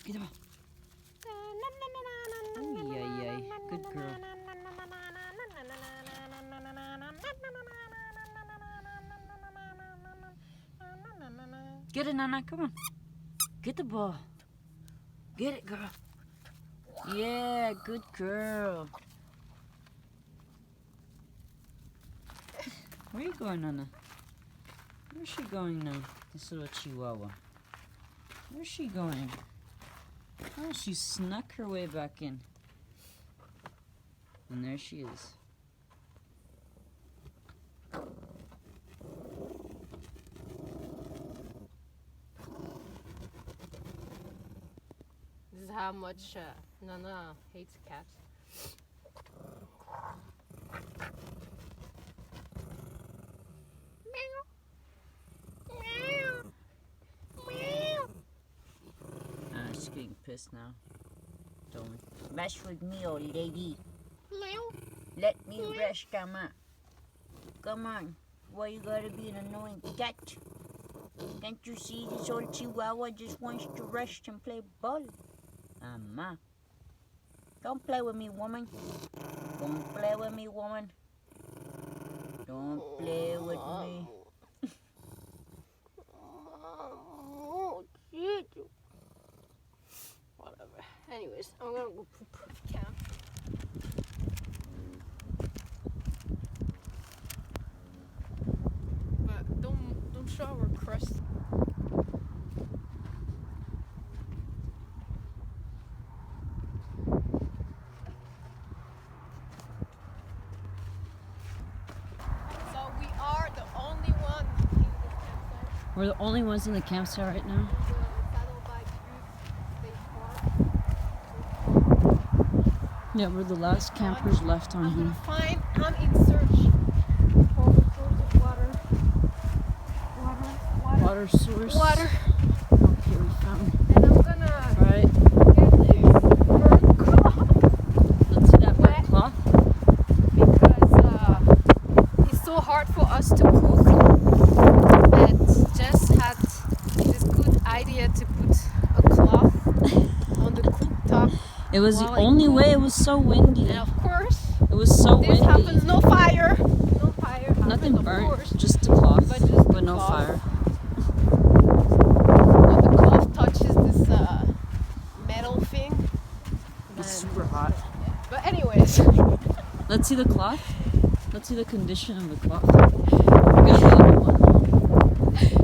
Get him. Ay, ay, ay. Good girl. Get it, Nana. Come on. Get the ball. Get it, girl. Yeah, good girl. Where are you going, Nana? Where's she going now? This little chihuahua. Where's she going? Oh, she snuck her way back in. And there she is. This is how much Nana hates cats. She's getting pissed now. Don't mess with me, old lady. Let me rest, come on. Come on. Why you gotta be an annoying cat? Can't you see this old chihuahua just wants to rest and play ball? Mama. Don't play with me, woman. Don't play with me, woman. Don't play with me. Whatever. Anyways, I'm gonna go poop camp. But don't show our crust. So we are the only one in this campsite. We're the only ones in the campsite right now. The Saddleback Butte State Park. Yeah, we're the last campers left on here. I'm in search for a source of water. Water source. Water. Okay, we found. And I'm gonna Right. get this burnt cloth Let's see that Wet. burnt cloth. because it's so hard for us to cook. And Jess had this good idea to put a cloth on the cooktop. It was the While I only cook. way. It was so windy. And of course, It was so this windy. happens. No fire. No fire. Happens, Nothing of burnt. course. Just the cloth. But just the But no cloth. fire. When the cloth touches this metal thing. It's then- super hot. But anyways, Let's see the cloth. Let's see the condition of the cloth. We got the other one.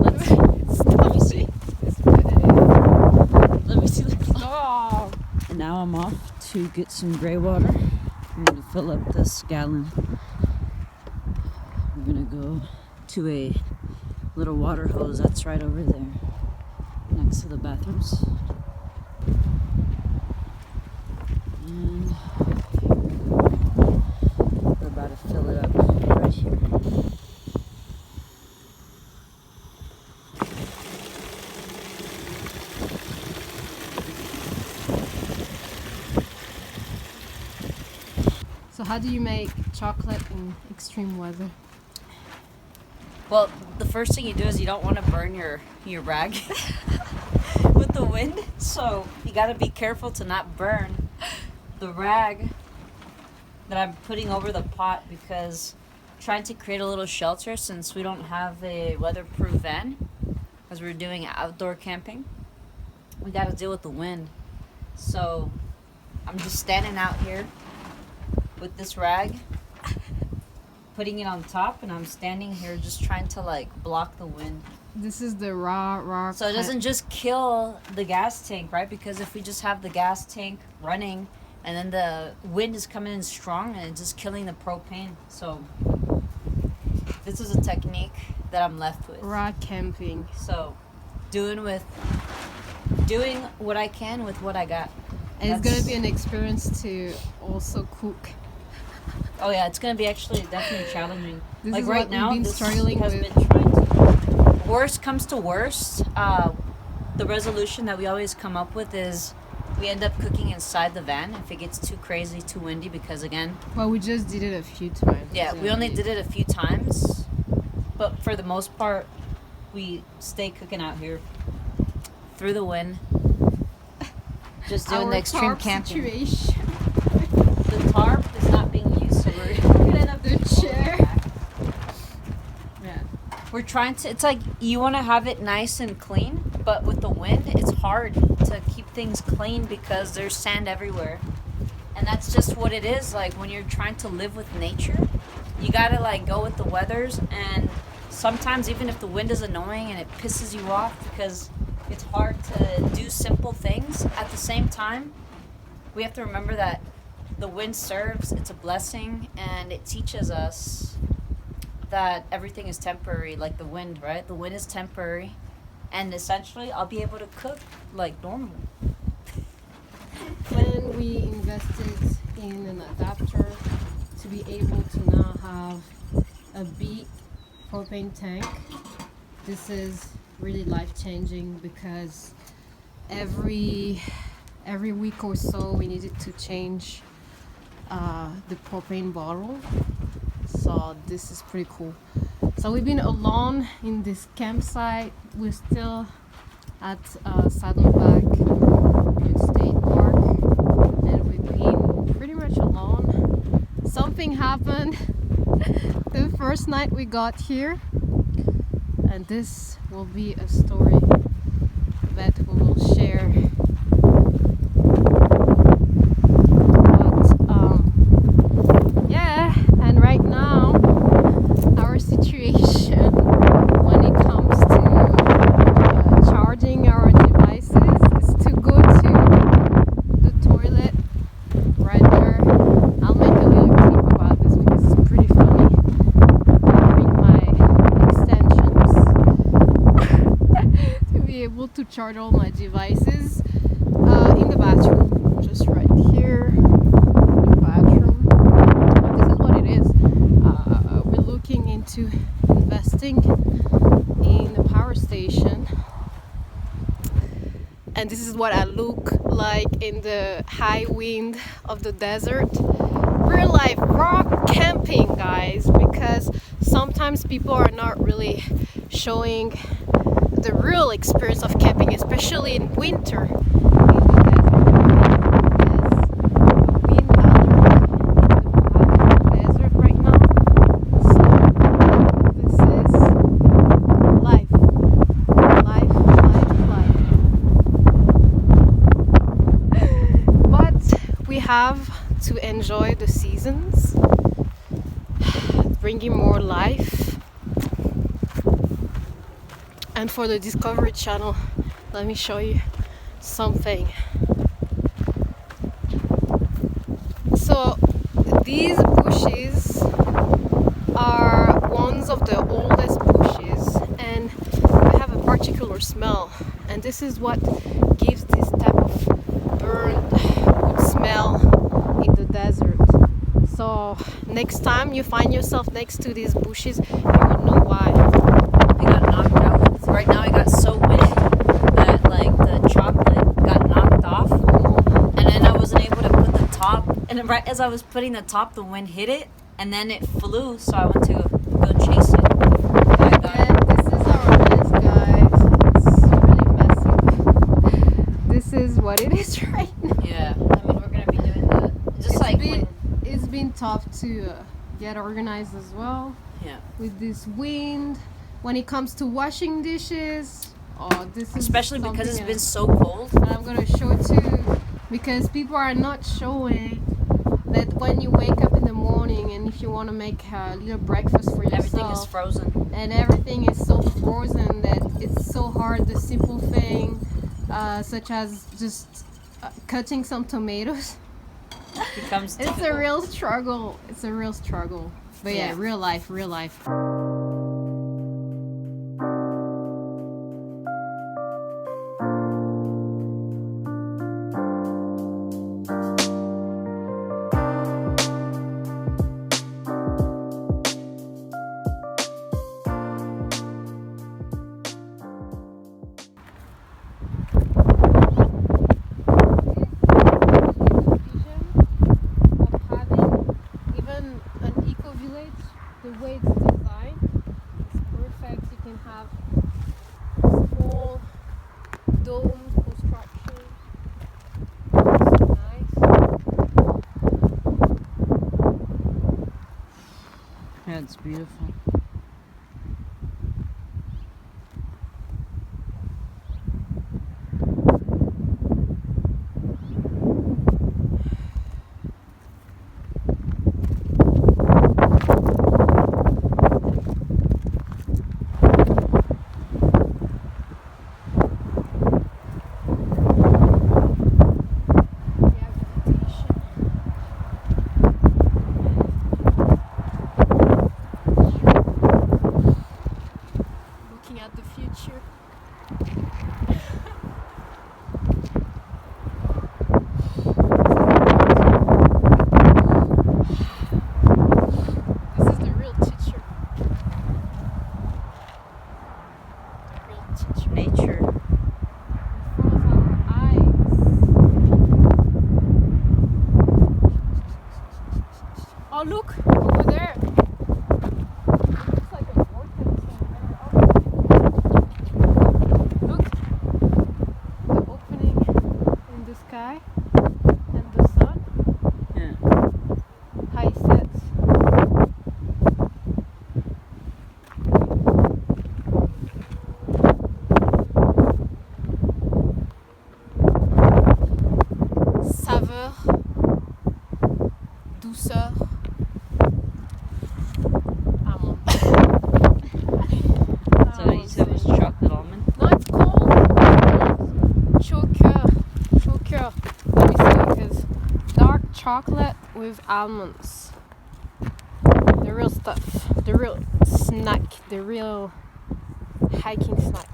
Let's see. Let me see. Let me see the cloth. Oh, And now I'm off to get some gray water. I'm gonna fill up this gallon. We're gonna go to a little water hose that's right over there, next to the bathrooms. And we're about to fill it up right here. so how do you make chocolate in extreme weather? Well, the first thing you do is you don't want to burn your rag with the wind. So you got to be careful to not burn the rag that I'm putting over the pot, because I'm trying to create a little shelter since we don't have a weatherproof van, as we're doing outdoor camping. We got to deal with the wind. So I'm just standing out here with this rag, putting it on top, and I'm standing here just trying to like block the wind. This is the raw. So it doesn't just kill the gas tank, right? Because if we just have the gas tank running and then the wind is coming in strong and it's just killing the propane. So this is a technique that I'm left with. raw camping. So doing what I can with what I got. And it's That's- gonna be an experience to also cook. Oh yeah, it's gonna be actually definitely challenging. This Like is right what we've now, been this struggling has with. been trying to. Worst comes to worst, the resolution that we always come up with is we end up cooking inside the van if it gets too crazy, too windy. Because again, Well, we just did it a few times. yeah, we only did it a few times, but for the most part, we stay cooking out here through the wind. just doing our the extreme tarp camping. situation. The tarp is not being used, so we're gonna end up The just rolling chair. it back. Yeah. We're trying to. It's like you want to have it nice and clean, but with the wind, it's hard to keep things clean because there's sand everywhere, and that's just what it is. Like when you're trying to live with nature, you gotta like go with the weathers, and sometimes even if the wind is annoying and it pisses you off because it's hard to do simple things. At the same time, we have to remember that the wind serves. It's a blessing, and it teaches us that everything is temporary, like the wind, right? The wind is temporary, and essentially I'll be able to cook like normal. When we invested in an adapter to be able to now have a big propane tank, this is really life-changing because every week or so we needed to change the propane bottle. So this is pretty cool. So we've been alone in this campsite. We're still at Saddleback Butte State Park, and we've been pretty much alone. Something happened the first night we got here, and this will be a story that we will share. Yeah, and right now our situation when it comes to charging our devices is to go to the toilet right there. I'll make a little clip about this because it's pretty funny. Bring my extensions to be able to charge all my devices in the bathroom, just right here. To investing in a power station, and this is what I look like in the high wind of the desert. Real life rock camping, guys, because sometimes people are not really showing the real experience of camping, especially in winter. Have to enjoy the seasons, bringing more life. And for the Discovery Channel, let me show you something. So these bushes are ones of the oldest bushes, and they have a particular smell, and this is what gives this type of burnt smell in the desert. So next time you find yourself next to these bushes, you will know why. I got knocked out. Right now I got so wet that like the chocolate got knocked off, and then I wasn't able to put the top, and then right as I was putting the top, the wind hit it, and then it flew, so I went to go chase it. This is our mess, guys. It's really messy. This is what it is right now. Yeah, I mean we're gonna be doing the it's been tough to get organized as well. Yeah. With this wind, when it comes to washing dishes, this is especially because it's been else. so cold. And I'm gonna show too, because people are not showing that when you wake up in the morning and if you want to make a little breakfast for yourself, Everything is frozen. And everything is so frozen that it's so hard. The simple thing, such as just cutting some tomatoes, Becomes it's difficult. a real struggle. It's a real struggle. But yeah, real life. The way it's designed, It's beautiful. Looking at the future. This is the real teacher. The real teacher. Nature. In front of our eyes. Oh, look over there. Looks like a vortex somewhere. Look, the opening in the sky and the sun. Yeah. How it sets. Saveur, douceur, almond. So you said it was chocolate almond? No, it's called choker. Choker. Let me see, because dark chocolate with almonds. The real stuff. The real snack. The real hiking snack.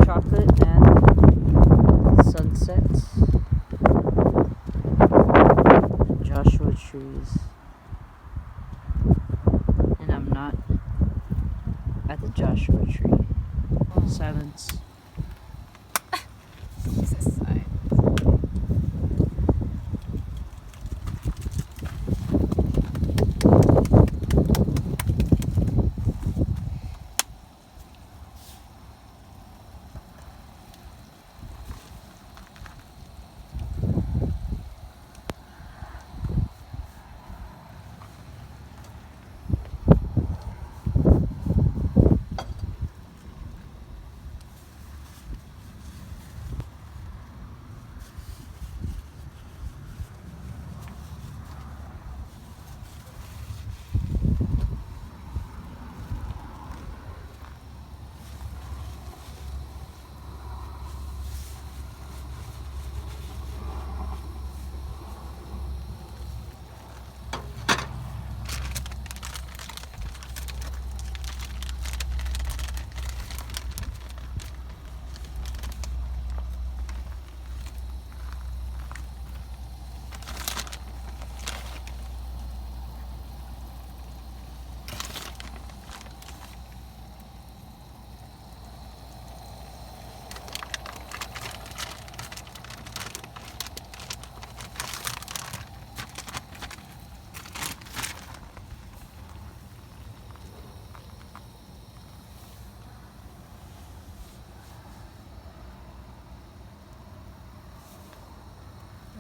Chocolate and sunset. Joshua trees. And I'm not at the Joshua tree. Silence. This side.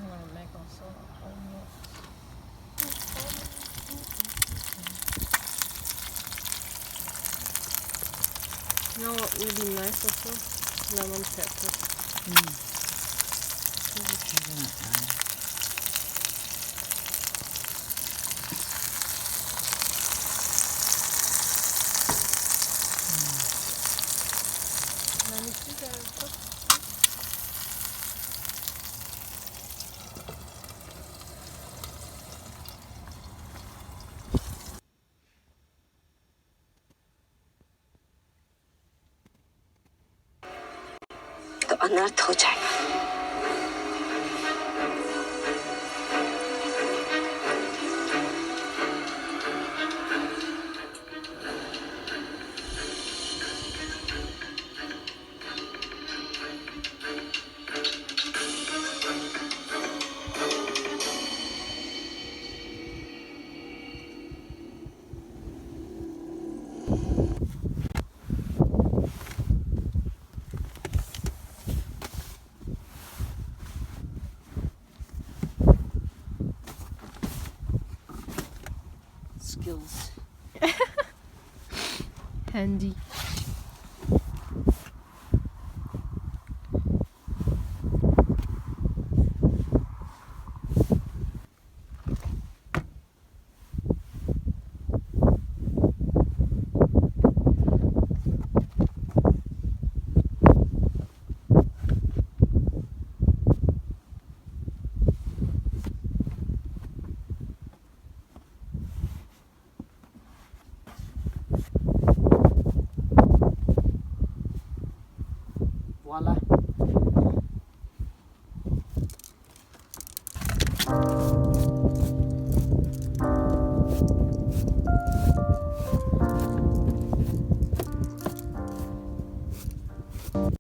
I'm gonna make also almost. You know what would be nice also? Lemon pepper. Let me see that. 언어를 더 잘. skills. Handy. Voila.